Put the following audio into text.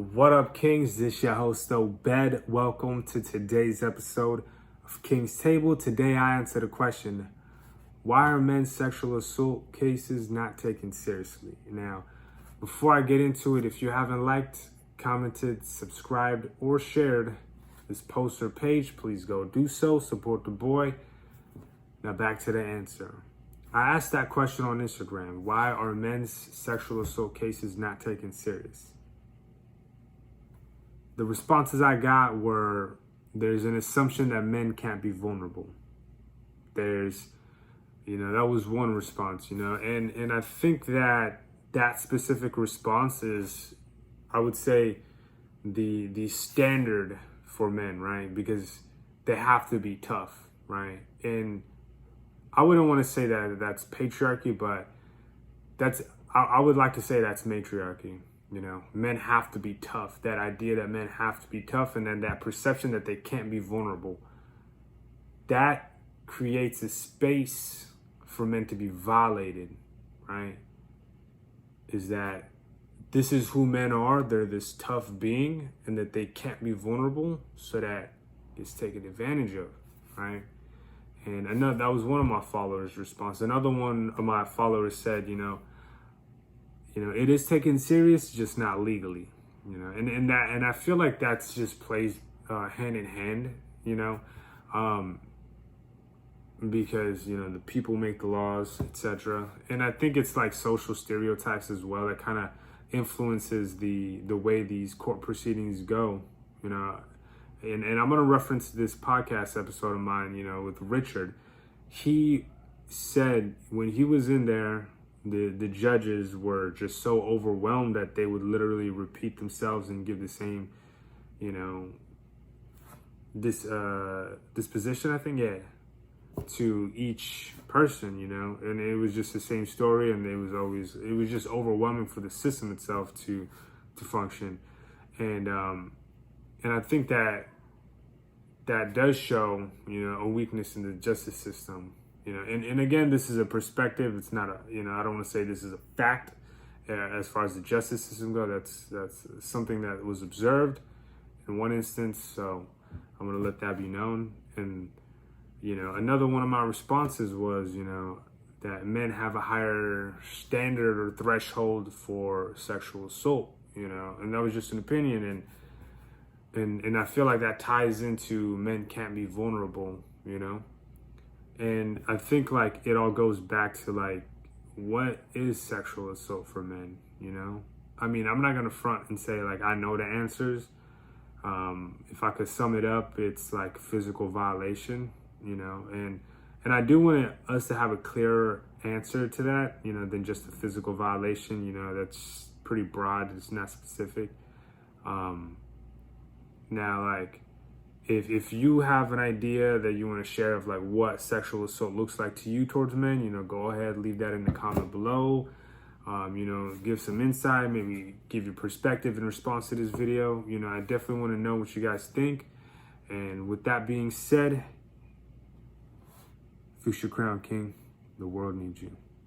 What up, Kings? This your host, Obed. Welcome to today's episode of King's Table. Today I answer the question, why are men's sexual assault cases not taken seriously? Now, before I get into it, if you haven't liked, commented, subscribed, or shared this post or page, please go do so. Support the boy. Now back to the answer. I asked that question on Instagram. Why are men's sexual assault cases not taken serious? The responses I got were, there's an assumption that men can't be vulnerable. That was one response, and I think that specific response is, I would say, the standard for men, right? Because they have to be tough, right? And I wouldn't want to say that that's patriarchy, but I would like to say that's matriarchy. Men have to be tough. That idea that men have to be tough, and then that perception that they can't be vulnerable, that creates a space for men to be violated, right? Is that this is who men are. They're this tough being, and that they can't be vulnerable, so that it's taken advantage of, right? And I know that was one of my followers' response. Another one of my followers said, it is taken serious, just not legally, and I feel like that's just plays hand in hand, because the people make the laws, etc. And I think it's like social stereotypes as well that kind of influences the way these court proceedings go, and I'm gonna reference this podcast episode of mine, with Richard. He said when he was in there, the judges were just so overwhelmed that they would literally repeat themselves and give the same, disposition, I think, to each person, and it was just the same story, and it was just overwhelming for the system itself to function, and I think that does show, a weakness in the justice system. And again, this is a perspective. It's not I don't want to say this is a fact as far as the justice system goes. That's something that was observed in one instance. So I'm going to let that be known. And, another one of my responses was, that men have a higher standard or threshold for sexual assault, and that was just an opinion. And I feel like that ties into men can't be vulnerable, And I think like it all goes back to like, what is sexual assault for men? I mean, I'm not gonna front and say like I know the answers. If I could sum it up, it's like physical violation, and I do want us to have a clearer answer to that, than just a physical violation. That's pretty broad. It's not specific. Now, like, if you have an idea that you want to share of like what sexual assault looks like to you towards men, go ahead, leave that in the comment below. Give some insight, maybe give your perspective in response to this video. I definitely want to know what you guys think. And with that being said, fix your crown, King. The world needs you.